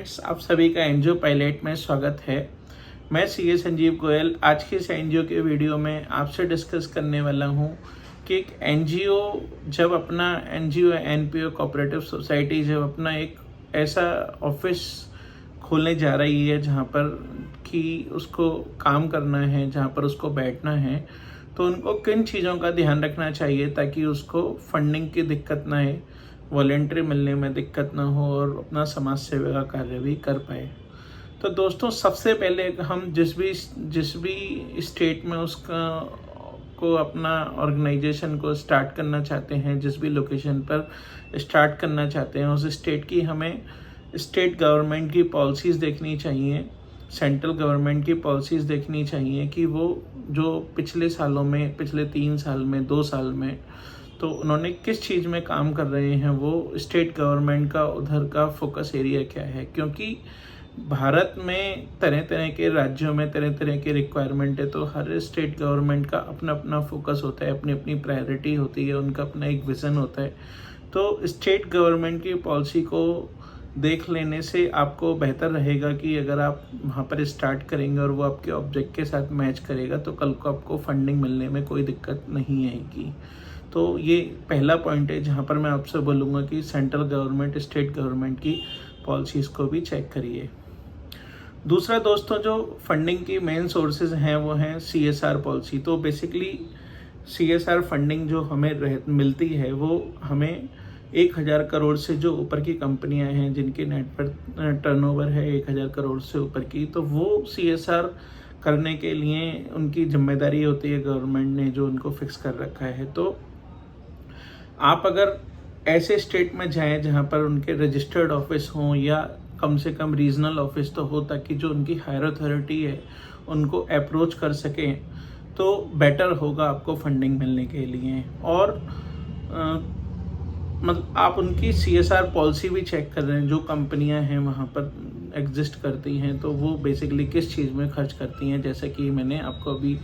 Friends, आप सभी का एनजीओ पायलट में स्वागत है। मैं सीए संजीव गोयल आज की इस एनजीओ के वीडियो में आपसे डिस्कस करने वाला हूं कि एक एनजीओ जब अपना एनजीओ एनपीओ कोऑपरेटिव सोसाइटी जब अपना एक ऐसा ऑफिस खोलने जा रही है जहां पर कि उसको काम करना है, जहां पर उसको बैठना है, तो उनको किन चीज़ों का ध्यान रखना चाहिए ताकि उसको फंडिंग की दिक्कत ना आए, वॉलेंट्री मिलने में दिक्कत ना हो और अपना समाज सेवा का कार्य भी कर पाए। तो दोस्तों, सबसे पहले हम जिस भी स्टेट में उसका को अपना ऑर्गेनाइजेशन को स्टार्ट करना चाहते हैं, जिस भी लोकेशन पर स्टार्ट करना चाहते हैं, उस स्टेट की हमें स्टेट गवर्नमेंट की पॉलिसीज़ देखनी चाहिए, सेंट्रल गवर्नमेंट की पॉलिसीज़ देखनी चाहिए कि वो जो पिछले सालों में, पिछले 3 साल में, 2 साल में तो उन्होंने किस चीज़ में काम कर रहे हैं, वो स्टेट गवर्नमेंट का उधर का फोकस एरिया क्या है। क्योंकि भारत में तरह तरह के राज्यों में तरह तरह की रिक्वायरमेंट है, तो हर स्टेट गवर्नमेंट का अपना अपना फोकस होता है, अपनी अपनी प्रायोरिटी होती है, उनका अपना एक विज़न होता है। तो स्टेट गवर्नमेंट की पॉलिसी को देख लेने से आपको बेहतर रहेगा कि अगर आप वहाँ पर स्टार्ट करेंगे और वो आपके ऑब्जेक्ट के साथ मैच करेगा तो कल को आपको फंडिंग मिलने में कोई दिक्कत नहीं आएगी। तो ये पहला पॉइंट है जहाँ पर मैं आपसे बोलूँगा कि सेंट्रल गवर्नमेंट, स्टेट गवर्नमेंट की पॉलिसीज़ को भी चेक करिए। दूसरा दोस्तों, जो फंडिंग की मेन सोर्सेज हैं वो हैं सीएसआर पॉलिसी। तो बेसिकली सीएसआर फंडिंग जो हमें मिलती है वो हमें 1000 करोड़ से जो ऊपर की कंपनियां हैं जिनकी नेट पर टर्नओवर है 1000 करोड़ से ऊपर की, तो वो सीएसआर करने के लिए उनकी जिम्मेदारी होती है, गवर्नमेंट ने जो उनको फिक्स कर रखा है। तो आप अगर ऐसे स्टेट में जाएं जहां पर उनके रजिस्टर्ड ऑफिस हों या कम से कम रीजनल ऑफिस तो हो, ताकि जो उनकी हायर अथॉरिटी है उनको अप्रोच कर सकें, तो बेटर होगा आपको फंडिंग मिलने के लिए। और मतलब आप उनकी सीएसआर पॉलिसी भी चेक कर रहे हैं, जो कंपनियां हैं वहाँ पर एग्जिस्ट करती हैं तो वो बेसिकली किस चीज़ में खर्च करती हैं। जैसा कि मैंने आपको अभी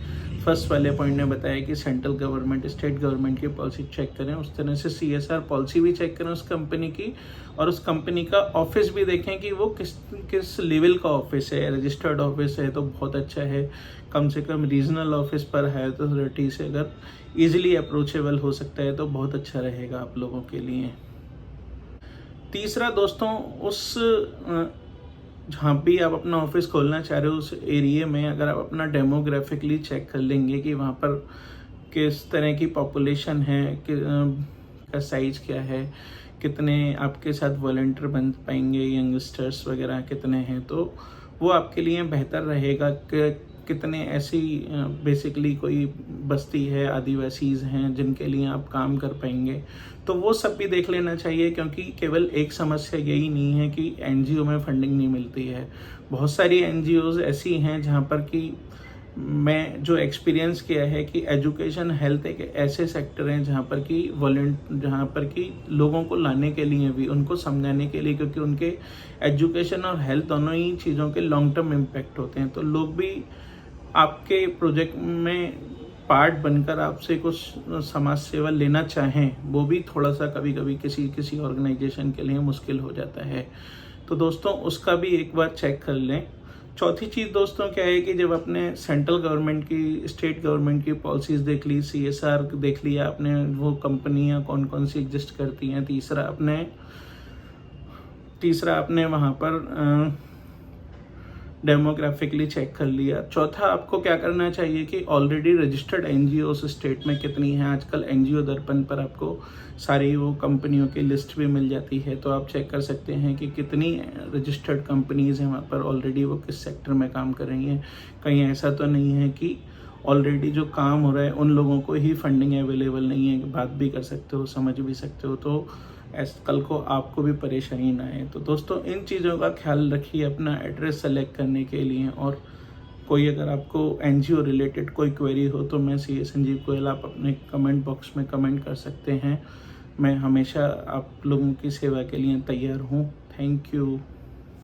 फर्स्ट वाले पॉइंट में बताया कि सेंट्रल गवर्नमेंट, स्टेट गवर्नमेंट की पॉलिसी चेक करें, उस तरह से सीएसआर पॉलिसी भी चेक करें उस कंपनी की, और उस कंपनी का ऑफिस भी देखें कि वो किस लेवल का ऑफिस है। रजिस्टर्ड ऑफिस है तो बहुत अच्छा है, कम से कम रीजनल ऑफिस पर हायर अथॉरिटी से अगर ईजिली अप्रोचेबल हो सकता है तो बहुत अच्छा रहेगा आप लोगों के लिए। तीसरा दोस्तों, उस जहाँ भी आप अपना ऑफिस खोलना चाह रहे हो उस एरिया में अगर आप अपना डेमोग्राफिकली चेक कर लेंगे कि वहाँ पर किस तरह की पॉपुलेशन है, का साइज क्या है, कितने आपके साथ वॉलंटियर बन पाएंगे, यंगस्टर्स वगैरह कितने हैं, तो वो आपके लिए बेहतर रहेगा कि कितने ऐसी बेसिकली कोई बस्ती है, आदिवासीज़ हैं जिनके लिए आप काम कर पाएंगे, तो वो सब भी देख लेना चाहिए। क्योंकि केवल एक समस्या यही नहीं है कि एनजीओ में फंडिंग नहीं मिलती है, बहुत सारी एनजीओज़ ऐसी हैं जहाँ पर कि मैं जो एक्सपीरियंस किया है कि एजुकेशन हेल्थ एक ऐसे सेक्टर हैं जहाँ पर कि लोगों को लाने के लिए भी, उनको समझाने के लिए, क्योंकि उनके एजुकेशन और हेल्थ दोनों ही चीज़ों के लॉन्ग टर्म इम्पैक्ट होते हैं, तो लोग भी आपके प्रोजेक्ट में पार्ट बनकर आपसे कुछ समाज सेवा लेना चाहें, वो भी थोड़ा सा कभी कभी किसी ऑर्गेनाइजेशन के लिए मुश्किल हो जाता है। तो दोस्तों, उसका भी एक बार चेक कर लें। चौथी चीज़ दोस्तों क्या है कि जब आपने सेंट्रल गवर्नमेंट की, स्टेट गवर्नमेंट की पॉलिसीज़ देख ली, सीएसआर देख लिया आपने, वो कंपनियां कौन कौन सी एग्जिस्ट करती हैं, तीसरा आपने वहाँ पर डेमोग्राफिकली चेक कर लिया। चौथा, आपको क्या करना चाहिए कि ऑलरेडी रजिस्टर्ड एनजीओ उस स्टेट में कितनी हैं। आजकल एनजीओ दर्पण पर आपको सारी वो कंपनियों की लिस्ट भी मिल जाती है, तो आप चेक कर सकते हैं कि कितनी रजिस्टर्ड कंपनीज हैं वहाँ पर, ऑलरेडी वो किस सेक्टर में काम कर रही हैं। कहीं ऐसा तो नहीं है कि ऑलरेडी जो काम हो रहा है उन लोगों को ही फंडिंग अवेलेबल नहीं है। बात भी कर सकते हो, समझ भी सकते हो, तो कल को आपको भी परेशानी ना आए। तो दोस्तों, इन चीज़ों का ख्याल रखिए अपना एड्रेस सेलेक्ट करने के लिए। और कोई अगर आपको एनजीओ रिलेटेड कोई क्वेरी हो तो मैं सीए संजीव गोयल, आप अपने कमेंट बॉक्स में कमेंट कर सकते हैं। मैं हमेशा आप लोगों की सेवा के लिए तैयार हूँ। Thank you.